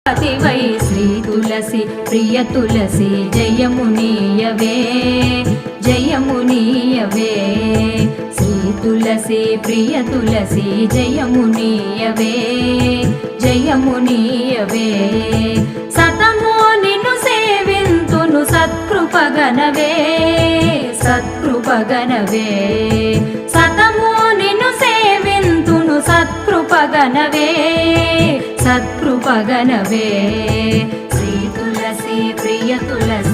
why Shri తులసి ప్రియ తులసి జయమునీయవే జయమునీయవే శ్రీ తులసి ప్రియ తులసి జయమునీయవే జయమునీయవే సతమో నిన్ను సేవింతును సత్కృపగనవే సత్కృపగనవే సతమో నిన్ను సేవింతును సత్కృపగనవే సత్కృపగనవే శ్రీ తులసి ప్రియ తులసి